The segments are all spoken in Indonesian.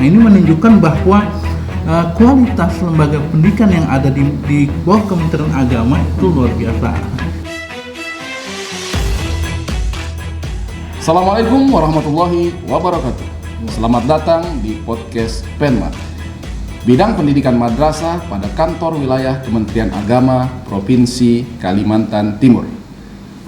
Nah, ini menunjukkan bahwa kualitas lembaga pendidikan yang ada di bawah Kementerian Agama itu luar biasa. Assalamualaikum warahmatullahi wabarakatuh. Selamat datang di podcast Penma, bidang pendidikan madrasah pada kantor wilayah Kementerian Agama Provinsi Kalimantan Timur.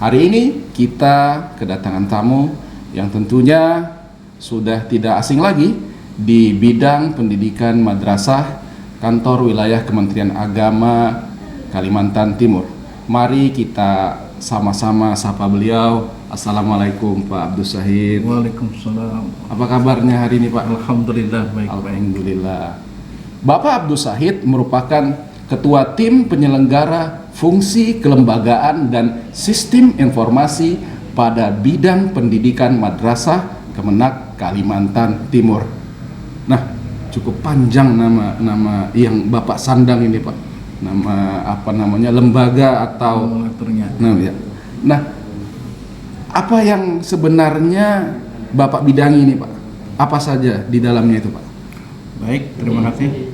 Hari ini kita kedatangan tamu yang tentunya sudah tidak asing lagi di bidang pendidikan madrasah kantor wilayah Kementerian Agama Kalimantan Timur. Mari kita sama-sama sapa beliau. Assalamualaikum Pak Abdus Syahid. Waalaikumsalam. Apa kabarnya hari ini Pak? Alhamdulillah baik. Alhamdulillah. Bapak Abdus Syahid merupakan Ketua Tim Penyelenggara Fungsi Kelembagaan dan Sistem Informasi pada bidang pendidikan madrasah Kemenak Kalimantan Timur. Nah, cukup panjang nama yang Bapak sandang ini Pak. Nama lembaga atau Nah, apa yang sebenarnya Bapak bidangi ini Pak? Apa saja di dalamnya itu Pak? Baik, terima kasih.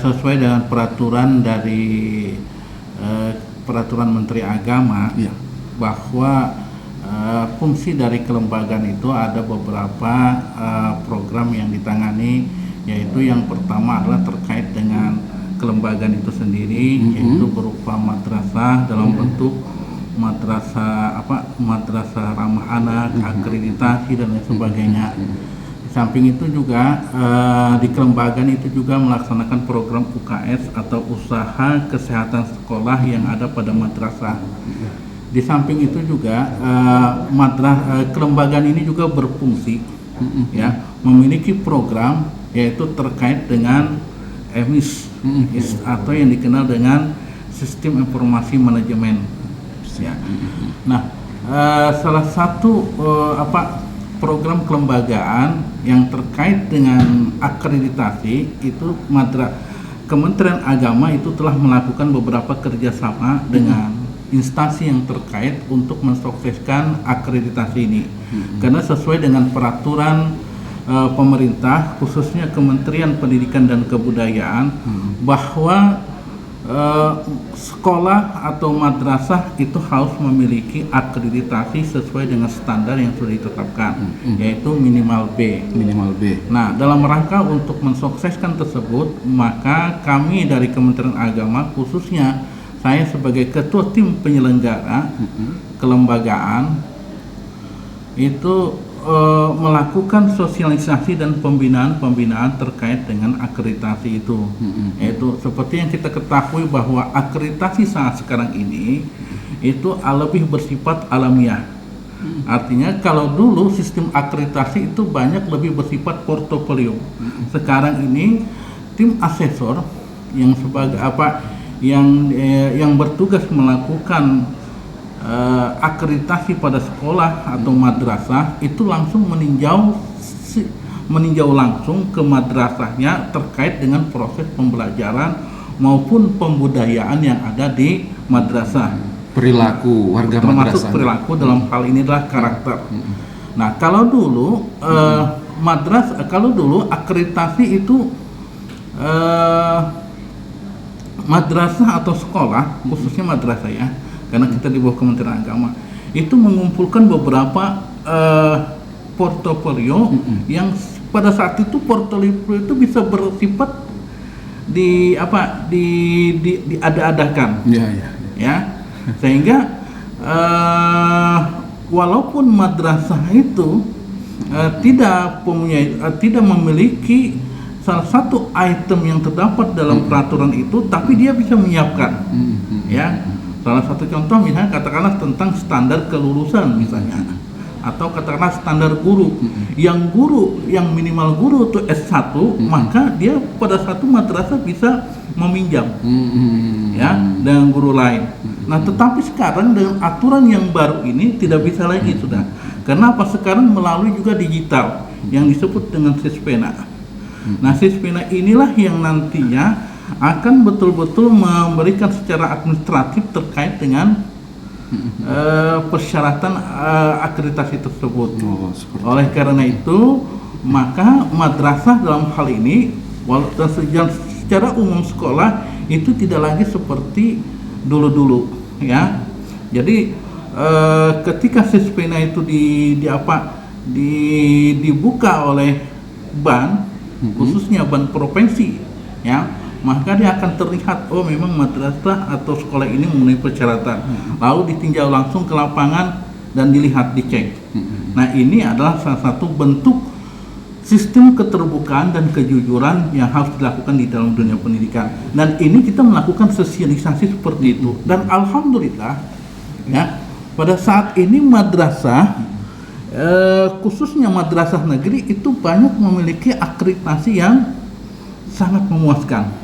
Sesuai dengan peraturan dari Peraturan Menteri Agama, ya, bahwa fungsi dari kelembagaan itu ada beberapa program yang ditangani, yaitu yang pertama adalah terkait dengan kelembagaan itu sendiri, yaitu berupa madrasah dalam bentuk madrasah ramah anak, akreditasi dan lain sebagainya. Di samping itu juga di kelembagaan itu juga melaksanakan program UKS atau usaha kesehatan sekolah yang ada pada madrasah. Di samping itu juga kelembagaan ini juga berfungsi ya, memiliki program yaitu terkait dengan EMIS atau yang dikenal dengan Sistem Informasi Manajemen. Ya. Nah, salah satu program kelembagaan yang terkait dengan akreditasi itu Kementerian Agama itu telah melakukan beberapa kerjasama dengan instansi yang terkait untuk mensukseskan akreditasi ini. Karena sesuai dengan peraturan pemerintah, khususnya Kementerian Pendidikan dan Kebudayaan, bahwa sekolah atau madrasah itu harus memiliki akreditasi sesuai dengan standar yang sudah ditetapkan, yaitu minimal B. Nah, dalam rangka untuk mensukseskan tersebut, maka kami dari Kementerian Agama, khususnya saya sebagai Ketua Tim Penyelenggara Kelembagaan, itu melakukan sosialisasi dan pembinaan terkait dengan akreditasi itu. Yaitu seperti yang kita ketahui bahwa akreditasi saat sekarang ini itu lebih bersifat alamiah. Artinya kalau dulu sistem akreditasi itu banyak lebih bersifat portofolio. Sekarang ini tim asesor yang sebagai yang bertugas melakukan akreditasi pada sekolah atau madrasah itu langsung meninjau langsung ke madrasahnya terkait dengan proses pembelajaran maupun pembudayaan yang ada di madrasah. Perilaku warga termasuk madrasah. Perilaku dalam hal ini adalah karakter. Nah, kalau dulu akreditasi itu madrasah atau sekolah, khususnya madrasah ya, karena kita di bawah Kementerian Agama, itu mengumpulkan beberapa portofolio yang pada saat itu portofolio itu bisa bersifat diada-adakan, ya, sehingga walaupun madrasah itu tidak memiliki salah satu item yang terdapat dalam peraturan itu, tapi dia bisa menyiapkan, ya. Salah satu contoh misalnya katakanlah tentang standar kelulusan misalnya, atau katakanlah standar guru. Yang minimal guru itu S1, maka dia pada satu madrasah bisa meminjam ya dengan guru lain. Nah, tetapi sekarang dengan aturan yang baru ini tidak bisa lagi sudah. Kenapa? Sekarang melalui juga digital yang disebut dengan Sispena. Nah, Sispena inilah yang nantinya akan betul-betul memberikan secara administratif terkait dengan persyaratan akreditasi tersebut. Oleh karena itu, Maka madrasah dalam hal ini secara umum sekolah itu tidak lagi seperti dulu-dulu, ya. Jadi ketika Sispena itu dibuka oleh BAN, khususnya BAN provinsi, ya, maka dia akan terlihat memang madrasah atau sekolah ini memenuhi persyaratan. Lalu ditinjau langsung ke lapangan dan dicek. Nah, ini adalah salah satu bentuk sistem keterbukaan dan kejujuran yang harus dilakukan di dalam dunia pendidikan. Dan ini kita melakukan sosialisasi seperti itu. Dan alhamdulillah, ya, pada saat ini madrasah, khususnya madrasah negeri itu banyak memiliki akreditasi yang sangat memuaskan,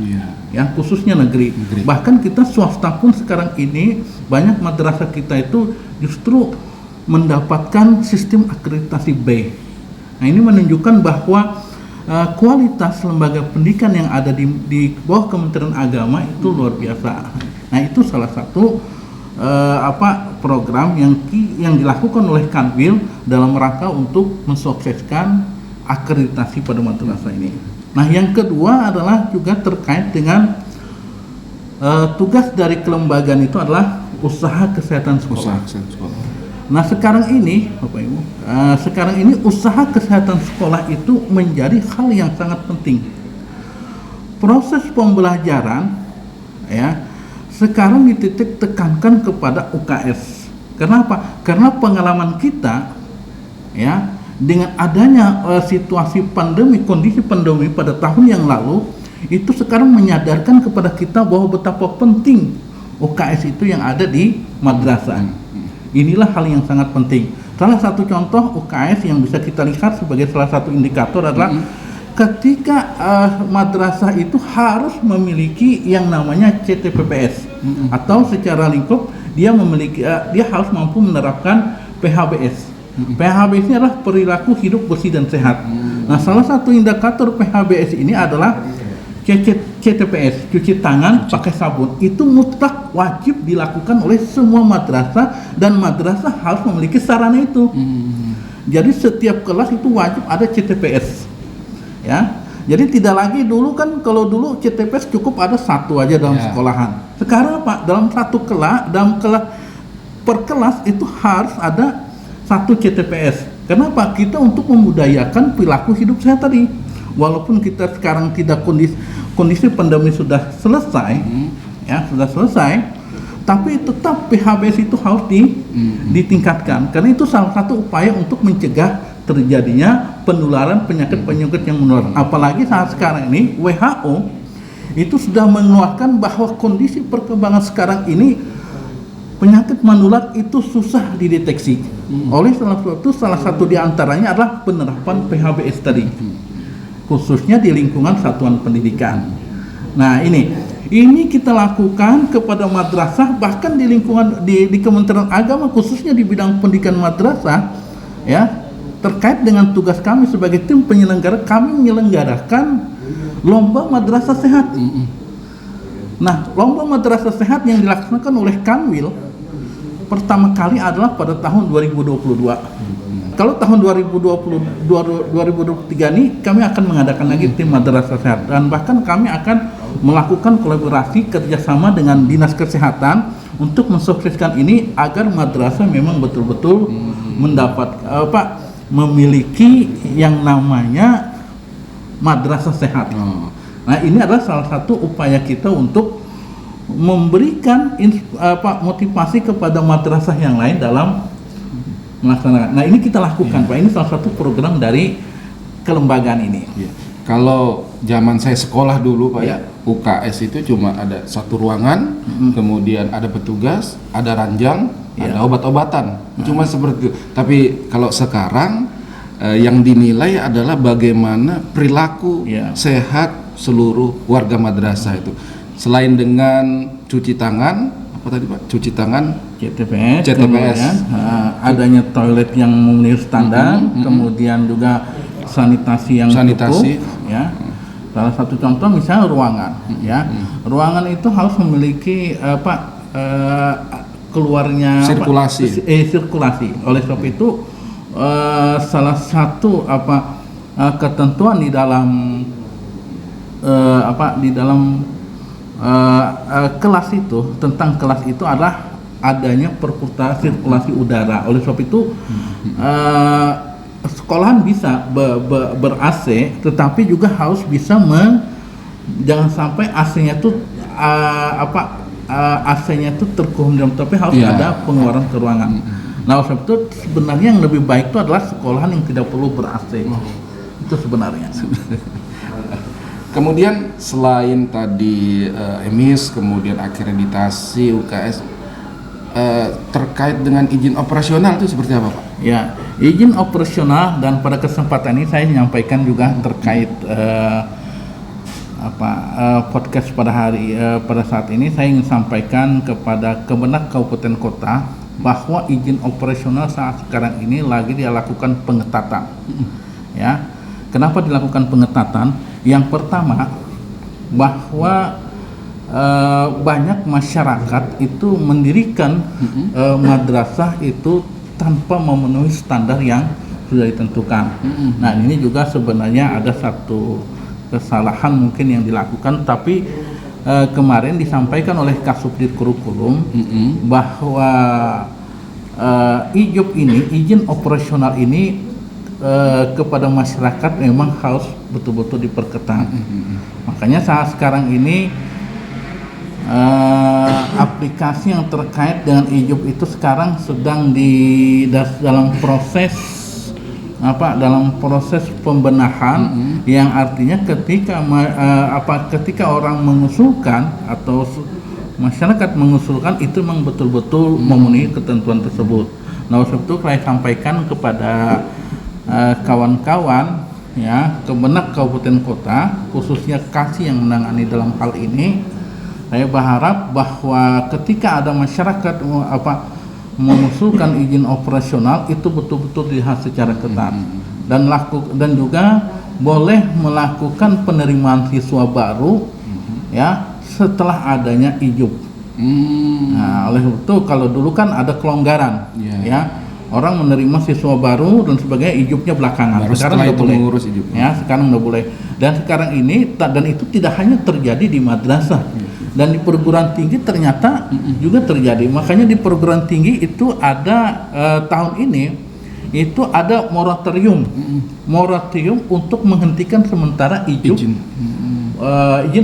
ya, khususnya negeri. Bahkan kita swasta pun sekarang ini banyak madrasah kita itu justru mendapatkan sistem akreditasi B. Nah, ini menunjukkan bahwa kualitas lembaga pendidikan yang ada di bawah Kementerian Agama itu luar biasa. Nah, itu salah satu program yang dilakukan oleh Kanwil dalam rangka untuk mensukseskan akreditasi pada madrasah ini. Nah, yang kedua adalah juga terkait dengan tugas dari kelembagaan itu adalah usaha kesehatan sekolah. Nah, sekarang ini Bapak Ibu, usaha kesehatan sekolah itu menjadi hal yang sangat penting. Proses pembelajaran, ya, sekarang dititik tekankan kepada UKS. Kenapa? Karena pengalaman kita, ya, dengan adanya situasi pandemi, kondisi pandemi pada tahun yang lalu, itu sekarang menyadarkan kepada kita bahwa betapa penting UKS itu yang ada di madrasah. Inilah hal yang sangat penting. Salah satu contoh UKS yang bisa kita lihat sebagai salah satu indikator adalah ketika madrasah itu harus memiliki yang namanya CTPPS, atau secara lingkup dia harus mampu menerapkan PHBS. PHBS ini adalah perilaku hidup bersih dan sehat. Nah, salah satu indikator PHBS ini adalah CTPS, cuci tangan pakai sabun. Itu mutlak wajib dilakukan oleh semua madrasah, dan madrasah harus memiliki sarana itu. Jadi setiap kelas itu wajib ada CTPS, ya. Jadi tidak lagi dulu kan, kalau dulu CTPS cukup ada satu aja dalam sekolahan. Sekarang Pak, dalam kelas per kelas itu harus ada satu CTPS. Kenapa? Kita untuk memudayakan perilaku hidup sehat tadi. Walaupun kita sekarang tidak kondisi pandemi sudah selesai, ya, sudah selesai, tapi tetap PHBS itu harus ditingkatkan, karena itu salah satu upaya untuk mencegah terjadinya penularan penyakit-penyakit yang menular. Apalagi saat sekarang ini WHO itu sudah mengeluarkan bahwa kondisi perkembangan sekarang ini penyakit menular itu susah dideteksi. Oleh salah satu diantaranya adalah penerapan PHBS tadi, khususnya di lingkungan satuan pendidikan. Nah, ini kita lakukan kepada madrasah, bahkan di lingkungan di Kementerian Agama, khususnya di bidang pendidikan madrasah, ya, terkait dengan tugas kami sebagai tim penyelenggara. Kami menyelenggarakan lomba madrasah sehat. Nah, lomba madrasah sehat yang dilaksanakan oleh Kanwil pertama kali adalah pada tahun 2022. Kalau tahun 2023 ini kami akan mengadakan lagi tim madrasah sehat, dan bahkan kami akan melakukan kolaborasi kerjasama dengan Dinas Kesehatan untuk mensukseskan ini agar madrasah memang betul-betul memiliki yang namanya madrasah sehat. Nah, ini adalah salah satu upaya kita untuk memberikan motivasi kepada madrasah yang lain dalam melaksanakan. Nah, ini kita lakukan, Pak. Ini salah satu program dari kelembagaan ini. Kalau zaman saya sekolah dulu, Pak, UKS itu cuma ada satu ruangan, kemudian ada petugas, ada ranjang, ada obat-obatan, cuma seperti itu. Tapi kalau sekarang yang dinilai adalah bagaimana perilaku sehat seluruh warga madrasah itu. Selain dengan cuci tangan, apa tadi Pak? Cuci tangan, CTPS. Adanya toilet yang memenuhi standar, kemudian juga sanitasi yang cukup, ya. Salah satu contoh misalnya ruangan, ya. Ruangan itu harus memiliki keluarnya sirkulasi. Sirkulasi. Oleh sebab itu salah satu ketentuan di dalam kelas itu, tentang kelas itu adalah adanya perputaran sirkulasi udara. Oleh sebab itu sekolahan bisa ber-AC, tetapi juga harus bisa jangan sampai AC-nya tuh AC-nya tuh terkurung dalam, tapi harus ada pengeluaran ke ruangan. Nah, oleh sebab itu sebenarnya yang lebih baik itu adalah sekolahan yang tidak perlu ber-AC. Itu sebenarnya. Kemudian selain tadi EMIS, kemudian akreditasi UKS, terkait dengan izin operasional itu seperti apa, Pak? Ya, izin operasional, dan pada kesempatan ini saya menyampaikan juga terkait podcast pada saat ini saya ingin sampaikan kepada Kemenak Kabupaten Kota bahwa izin operasional saat sekarang ini lagi dilakukan pengetatan. Ya, kenapa dilakukan pengetatan? Yang pertama, bahwa banyak masyarakat itu mendirikan madrasah itu tanpa memenuhi standar yang sudah ditentukan. Nah, ini juga sebenarnya ada satu kesalahan mungkin yang dilakukan, tapi kemarin disampaikan oleh Kasubdit Kurikulum bahwa izin operasional ini kepada masyarakat memang harus betul-betul diperketat. Makanya saat sekarang ini aplikasi yang terkait dengan IJOP itu sekarang sedang dalam proses pembenahan, yang artinya ketika orang mengusulkan atau masyarakat mengusulkan itu memang betul-betul memenuhi ketentuan tersebut. Nah, sebab itu saya sampaikan kepada kawan-kawan ya Kemenak Kabupaten Kota, khususnya Kasih yang menangani dalam hal ini. Saya berharap bahwa ketika ada masyarakat mengusulkan izin operasional itu betul-betul dilihat secara ketat, dan juga boleh melakukan penerimaan siswa baru ya setelah adanya IJOP. Nah, oleh itu kalau dulu kan ada kelonggaran ya, orang menerima siswa baru dan sebagainya, IJOP-nya belakangan. Baru sekarang setelah udah itu boleh. mengurus IJOP. Ya, sekarang udah boleh. Dan sekarang ini dan itu tidak hanya terjadi di madrasah. Dan di perguruan tinggi ternyata juga terjadi. Makanya di perguruan tinggi itu ada tahun ini itu ada moratorium untuk menghentikan sementara izin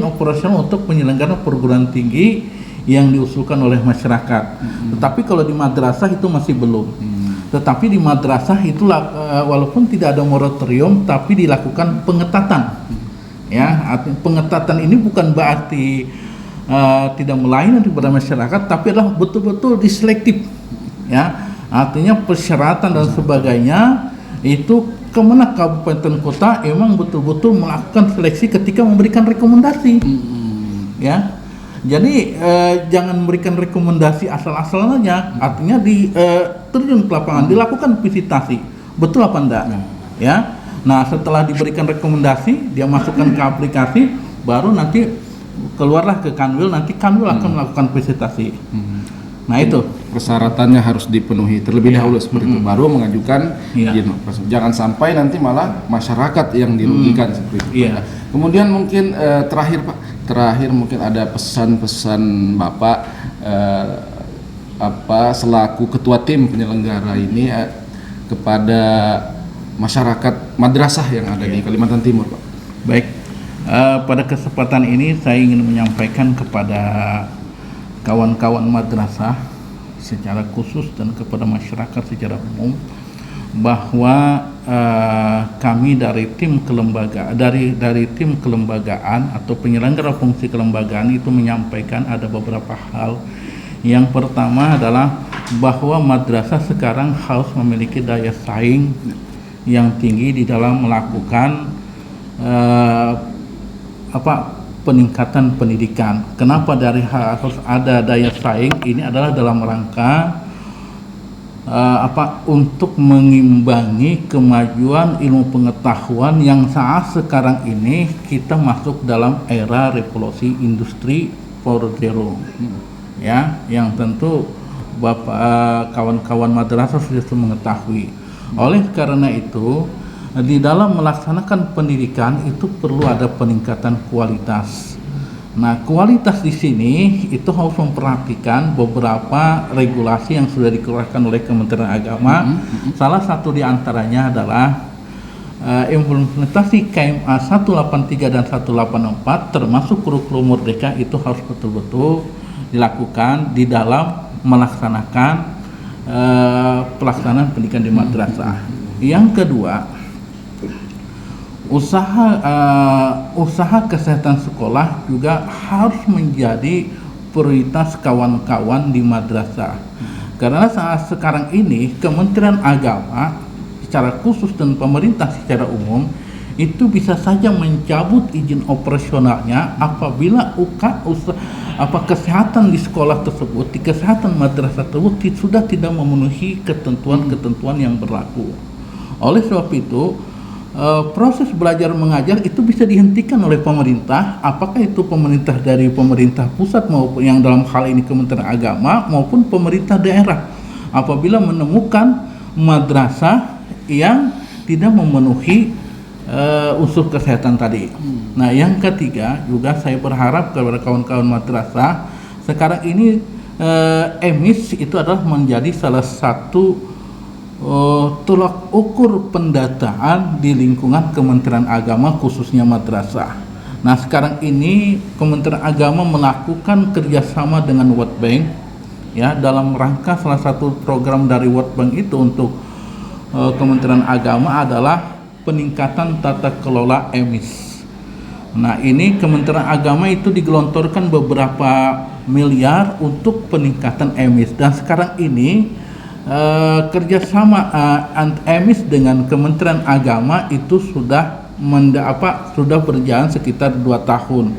operasional untuk penyelenggaraan perguruan tinggi yang diusulkan oleh masyarakat. Tetapi kalau di madrasah itu masih belum. Tetapi di madrasah itulah walaupun tidak ada moratorium tapi dilakukan pengetatan. Ya, pengetatan ini bukan berarti tidak melayani kepada masyarakat, tapi adalah betul-betul diselektif. Ya, artinya persyaratan dan sebagainya itu Kemenak Kabupaten Kota emang betul-betul melakukan seleksi ketika memberikan rekomendasi. Ya, jadi jangan memberikan rekomendasi asal-asalan aja. Artinya terjun ke lapangan, dilakukan visitasi, betul apa enggak? Ya, nah setelah diberikan rekomendasi, dia masukkan ke aplikasi, baru nanti keluarlah ke Kanwil, nanti Kanwil akan melakukan visitasi. Nah, itu persyaratannya harus dipenuhi terlebih dahulu seperti itu, baru mengajukan izin operasi. Jangan sampai nanti malah masyarakat yang dirugikan seperti itu. Kemudian mungkin terakhir mungkin ada pesan-pesan Bapak selaku ketua tim penyelenggara ini kepada masyarakat madrasah yang ada di Kalimantan Timur, Pak. Baik. Pada kesempatan ini saya ingin menyampaikan kepada kawan-kawan madrasah secara khusus dan kepada masyarakat secara umum bahwa kami dari tim kelembagaan atau penyelenggara fungsi kelembagaan itu menyampaikan ada beberapa hal. Yang pertama adalah bahwa madrasah sekarang harus memiliki daya saing yang tinggi di dalam melakukan peningkatan pendidikan. Kenapa harus ada daya saing? Ini adalah dalam rangka untuk mengimbangi kemajuan ilmu pengetahuan yang saat sekarang ini kita masuk dalam era revolusi industri 4.0. Ya, yang tentu kawan-kawan madrasah sudah mengetahui. Oleh karena itu di dalam melaksanakan pendidikan itu perlu ada peningkatan kualitas. Nah, kualitas di sini itu harus memperhatikan beberapa regulasi yang sudah dikeluarkan oleh Kementerian Agama. Salah satu di antaranya adalah implementasi KMA 183 dan 184 termasuk kurikulum Merdeka itu harus betul-betul dilakukan di dalam melaksanakan pelaksanaan pendidikan di madrasah. Yang kedua, usaha kesehatan sekolah juga harus menjadi prioritas kawan-kawan di madrasah. Karena saat sekarang ini Kementerian Agama secara khusus dan pemerintah secara umum itu bisa saja mencabut izin operasionalnya apabila kesehatan di sekolah tersebut, di kesehatan madrasah tersebut sudah tidak memenuhi ketentuan-ketentuan yang berlaku. Oleh sebab itu, proses belajar mengajar itu bisa dihentikan oleh pemerintah, apakah itu pemerintah dari pemerintah pusat maupun yang dalam hal ini Kementerian Agama maupun pemerintah daerah apabila menemukan madrasah yang tidak memenuhi unsur kesehatan tadi. Nah, yang ketiga juga saya berharap kepada kawan-kawan madrasah sekarang ini EMIS itu adalah menjadi salah satu tolak ukur pendataan di lingkungan Kementerian Agama khususnya madrasah. Nah, sekarang ini Kementerian Agama melakukan kerjasama dengan World Bank ya, dalam rangka salah satu program dari World Bank itu untuk Kementerian Agama adalah peningkatan tata kelola EMIS. Nah, ini Kementerian Agama itu digelontorkan beberapa miliar untuk peningkatan EMIS, dan sekarang ini kerjasama EMIS dengan Kementerian Agama itu sudah berjalan sekitar 2 tahun,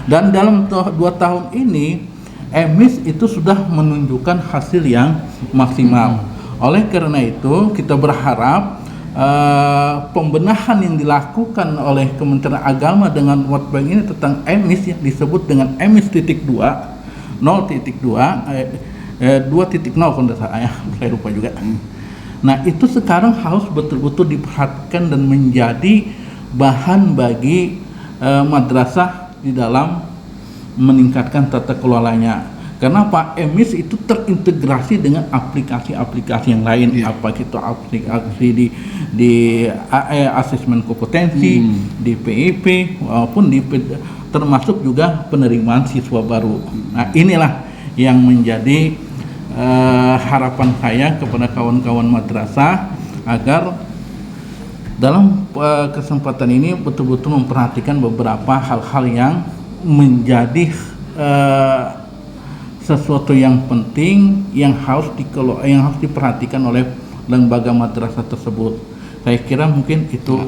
dan dalam 2 tahun ini EMIS itu sudah menunjukkan hasil yang maksimal. Oleh karena itu kita berharap pembenahan yang dilakukan oleh Kementerian Agama dengan World Bank ini tentang EMIS yang disebut dengan EMIS 0.2 kalau tidak salah ya, saya lupa juga. Nah, itu sekarang harus betul-betul diperhatikan dan menjadi bahan bagi madrasah di dalam meningkatkan tata kelolanya. Kenapa? EMIS itu terintegrasi dengan aplikasi-aplikasi yang lain, apa itu aplikasi di asesmen kompetensi, di PIP, maupun termasuk juga penerimaan siswa baru. Nah, inilah yang menjadi harapan saya kepada kawan-kawan madrasah agar dalam kesempatan ini betul-betul memperhatikan beberapa hal-hal yang menjadi sesuatu yang penting yang harus diperhatikan oleh lembaga madrasah tersebut. Saya kira mungkin itu.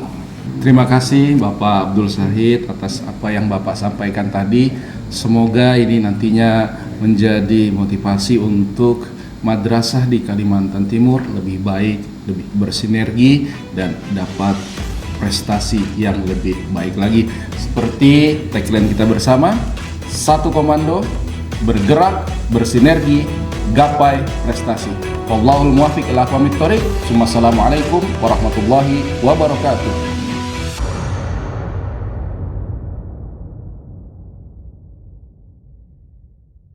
Terima kasih Bapak Abdul Syahid atas apa yang Bapak sampaikan tadi. Semoga ini nantinya menjadi motivasi untuk madrasah di Kalimantan Timur lebih baik, lebih bersinergi, dan dapat prestasi yang lebih baik lagi. Seperti tagline kita bersama, satu komando, bergerak, bersinergi, gapai prestasi. Wallahul muwaffiq ila aqwamit thoriq. Wassalamualaikum warahmatullahi wabarakatuh.